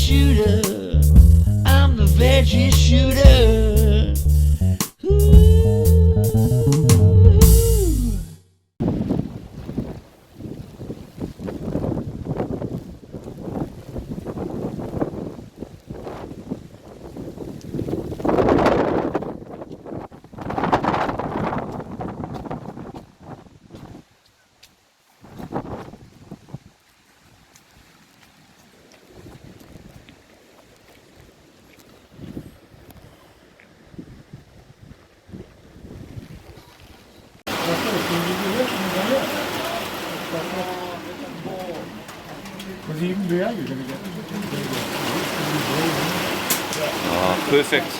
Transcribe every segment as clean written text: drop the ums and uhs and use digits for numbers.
shooter. I'm the veggie shooter. Ooh. Perfect.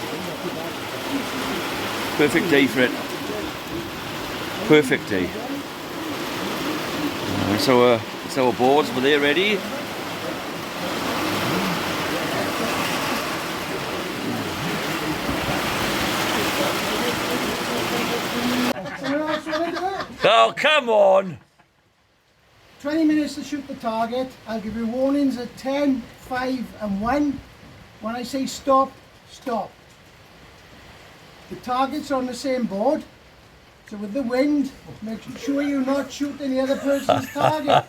Perfect day for it. Perfect day. It's our boards, were they ready? Oh, come on! 20 minutes to shoot the target. I'll give you warnings at 10, 5 and 1. When I say stop, stop. The target's on the same board, so with the wind, make sure you're not shooting the other person's target.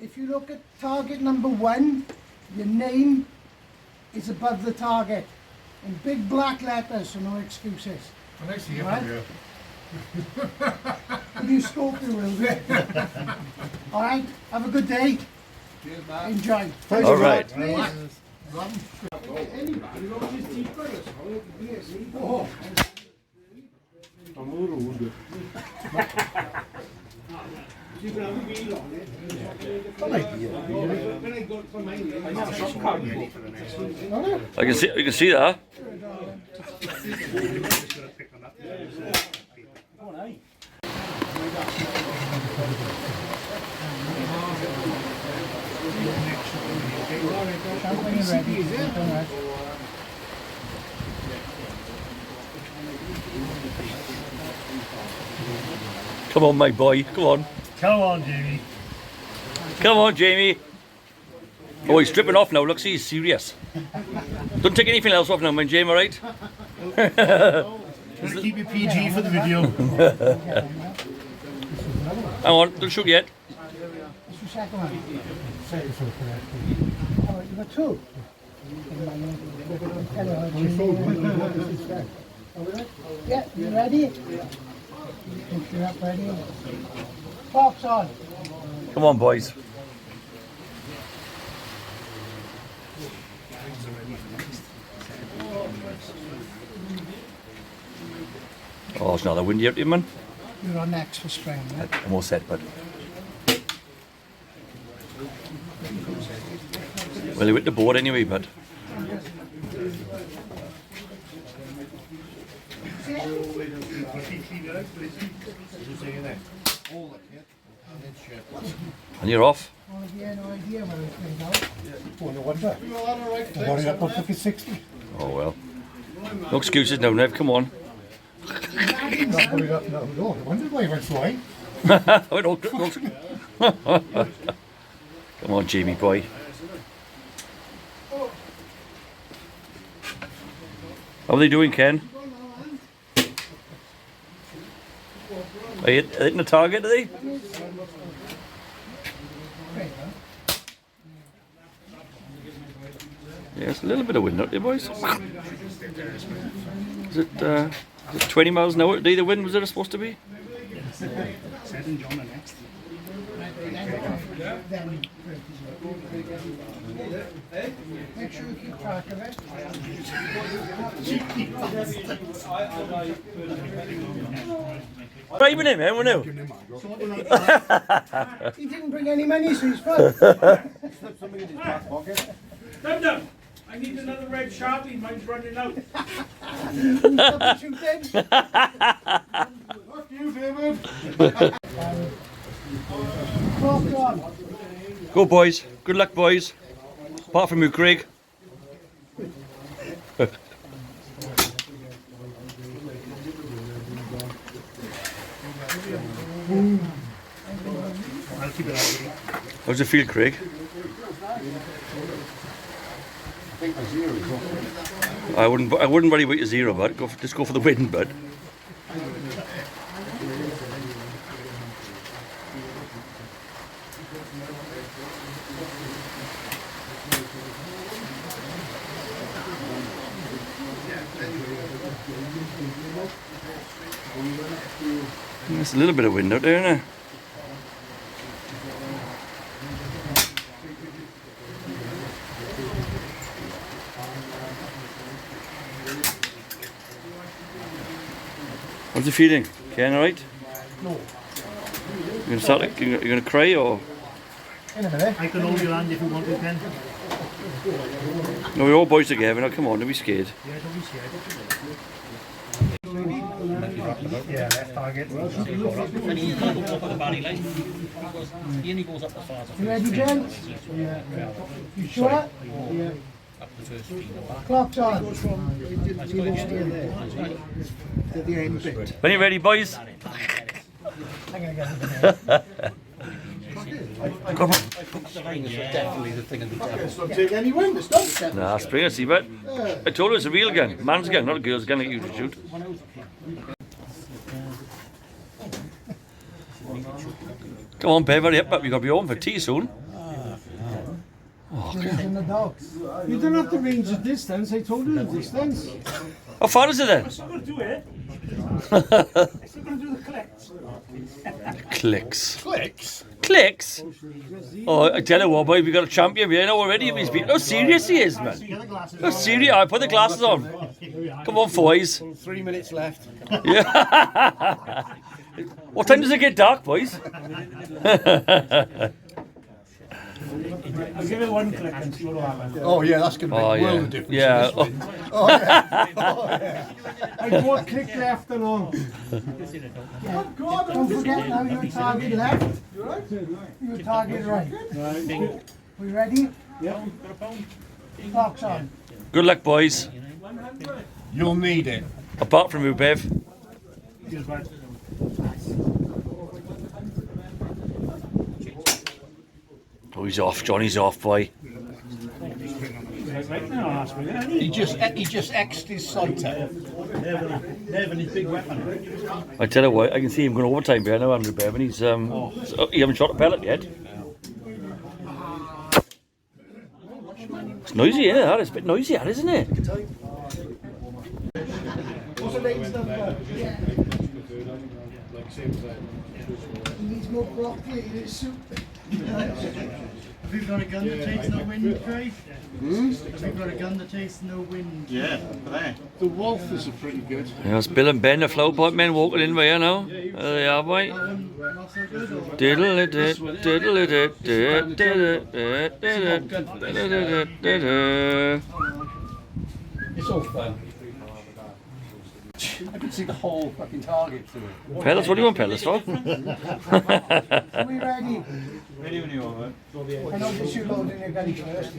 If you look at target number 1, your name is above the target in big black letters, so no excuses. Nice to hear Right? from you. Will you scope you a little bit? Alright, have a good day. Cheers, man. Enjoy. All right. You can see that. Come on, my boy. Come on. Come on, Jamie. Come on, Jamie. Oh, he's stripping off now. Look, see, he's serious. Don't take anything else off now, man, Jamie, all right? Just keep it PG for the video. Hang on, don't shoot yet. What's your second one? Oh, you got two? Yeah, you ready? Think you're up ready? Box on. Come on, boys. Oh, it's not that windy out here, man. You're on next for spring, yeah? I'm all set, bud. Well, you hit the board anyway, bud. And you're off. Oh, yeah, no idea where it's going out. No wonder. I've already got 50-60. Oh, well. No excuses now, Nev. Come on. No, I wonder why he went flying. Come on, Jamie boy. How are they doing, Ken? Are you hitting the target, are they? Yeah, it's a little bit of wind out there, boys. Is it 20 miles an hour today, the wind was it supposed to be? Seth and John are next. Make sure you keep track of it. Bribing him, eh? We know. He didn't bring any money, so he's fine. Dum-dum, I need another red Sharpie, mine's running out. Shooting. Fuck you, David. Box on. Go, boys. Good luck, boys. Apart from you, Craig. I'll keep it out. How's it feel, Craig? think a zero is okay. I wouldn't worry about your zero, bud. Just go for the win, bud. There's a little bit of wind out there, isn't there? How's the feeling? Ken, alright? No. You're gonna start. You're gonna cry or? In a minute. I can hold your hand if you want to, Ken. No, we're all boys together. Now, come on, don't be scared. Yeah, don't be scared. Yeah, left target. And he can't go up at the body line. He only goes up as far as the You ready, gents? Yeah. You sure? Yeah. up the first screen. Clock's on. When you ready, boys? Come on. Don't take any wind, it's done. Nah, spring see, but I told you it's a real gun. Man's gun, not a girl's gun like you to shoot. Come on, Bev, hurry up, you've got to be home for tea soon. And the dogs. You don't have to range the distance, I told you the distance. How far is it then? I'm going to do it. I'm going to do the clicks. Clicks. Clicks? Clicks? Oh, I tell you what, boy, we got a champion here now already. He's been. How serious he is, man. How serious. I put the glasses on. Come on, boys. 3 minutes left. Yeah. What time does it get dark, boys? I'll give it one click and see what will happen. Oh yeah, that's going to make Oh, a world yeah. of difference. Yeah. In this wind. Oh yeah. Oh yeah. I go click left and all. Don't forget now your target left. Your target right. We ready? Yeah. Clock's on. Good luck, boys. You'll need it. Apart from you, Bev. Cheers, bud. Oh, he's off. Johnny's off, boy. Right now, last week, isn't He just X'd his sight out. Devin, his big weapon. I tell you what, I can see him going overtime here now, Andrew Bev, and he's he hasn't shot a pellet yet. It's noisy, yeah, that is a bit noisy, that, isn't it? What's the latest number? He needs more broccoli in his soup. Have you got a gun that takes no wind, Craig? Have you got a gun that takes no wind? Yeah, there. The Wolfers are pretty good. Yeah, it's Bill and Ben, the flower pot men, walking in by here now. There they are, boy. Not so good, or? Diddle-a-dit, diddle-a-dit, diddle-a-dit. It's all fun. I can see the whole fucking target through it. Pellets, what do you want pellets for? Are we ready? Ready when you are, I know this you load in your gun first.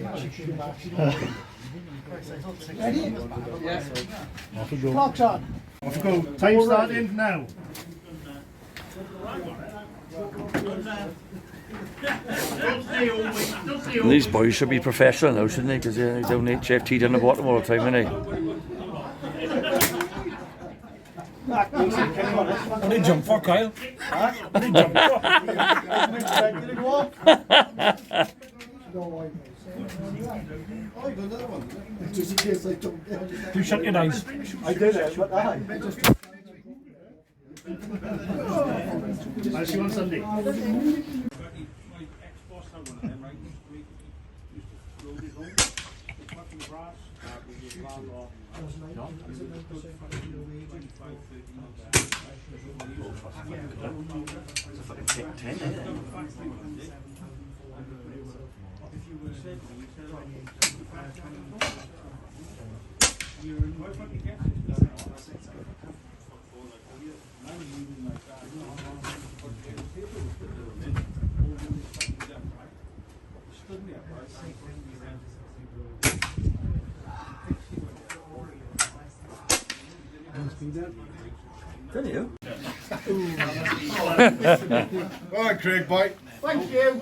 Ready? Yeah. Clock's on. Off you go. Time starting now. These boys should be professional now, shouldn't they? Because they don't need HFT down the bottom all the time, innit? What did you jump for, Kyle? What did you jump Just in case I don't get it. You shut your eyes. I did it, but I I'll see you on Sunday. All right, Craig, bye. Thank you.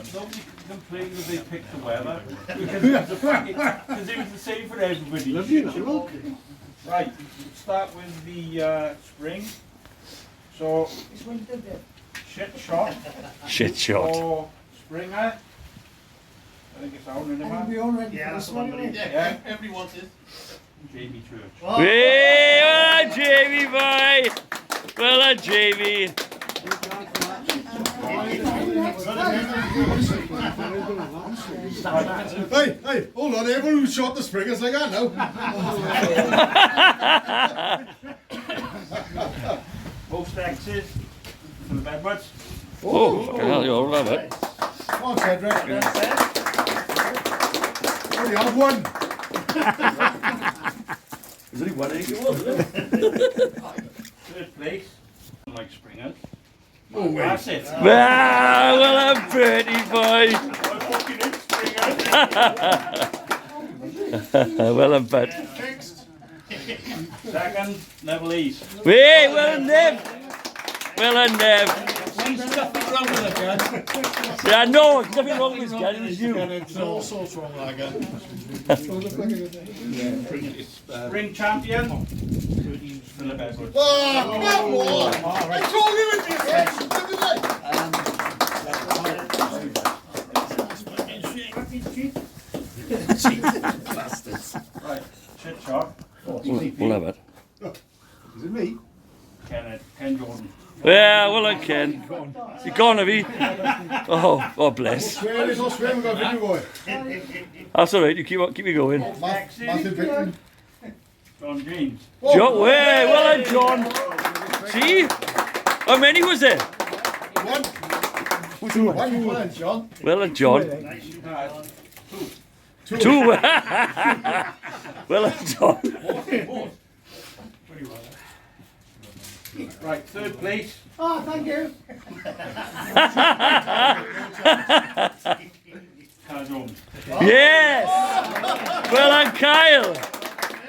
complaining that they picked the weather because it was the same for everybody. Right, start with the spring. So, shit shot. Shit shot. Or Springer. I think it's out in the Are man. we all ready Yeah, for that's this the one one? we need. Yeah. Everyone's is. Jamie Church. Oh. Well done, Jamie boy. Well done, Jamie. Hey, hold on, everyone who shot the springers like that now. Most X's for the bedbuds. Oh, fucking hell, you all love it. Come on, Cedric. Only have one. There's only one egg it was, isn't it? Third place. Like Springer. Oh, wait. That's it. Well done, Bertie boy. Well done, bud. Second, level E's. Hey, well done, Nev. Well done, Nev. There's nothing wrong with it, guys. Yeah, no, there's nothing wrong with this guy, it was you. There's all sorts wrong with that Spring champion. For the bedbuds. Oh, come on! I told you it Right, shit shot. We'll have it. Is it me? Ken Jordan. Yeah, well done, Ken. You gone, have you? Oh, bless. Swear this, I'll swear we've got a video going. That's all right, you keep me going. Massive victory. John James. John, hey, well done, John. See? How many was there? One. One. Well done, John. Well done, John. Two. Well done, John. Right, third place. Oh, thank you. Kyle Jones. Yes! Well done, Kyle.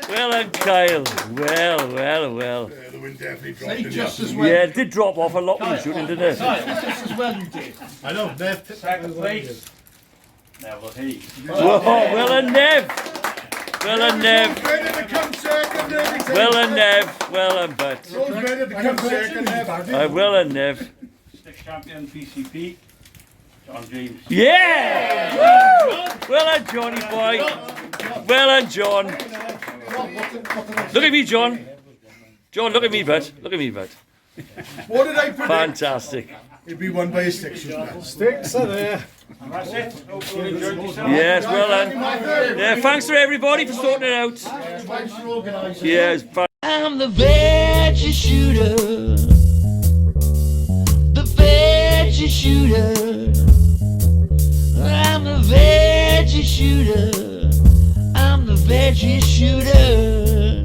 Well done, Kyle. Well. The wind definitely dropped just as Yeah, it did drop off a lot when you shooting, didn't it? Just as well you did. I know, Nev. Second place. Neville Hay. Whoa, well done, Nev. Well done, Nev. Ready to come second, everything. Well done, Nev. Well done, Bud. Those ready to come second, Nev. Well done, Nev. Stick champion PCP. John James. Yeah! Woo! Well done, Johnny boy. Well done, John. Look at me, John. John, look at me, Bud. Look at me, Bud. What did I predict? Fantastic. It'd be won by a stick shooter. Sticks are there. And that's it. Hope you enjoyed yourself. Yes, well done. Yeah, thanks to everybody for sorting it out. Thanks for organising. Yes, I'm the veggie shooter. The veggie shooter. I'm the veggie shooter. I'm the veggie shooter.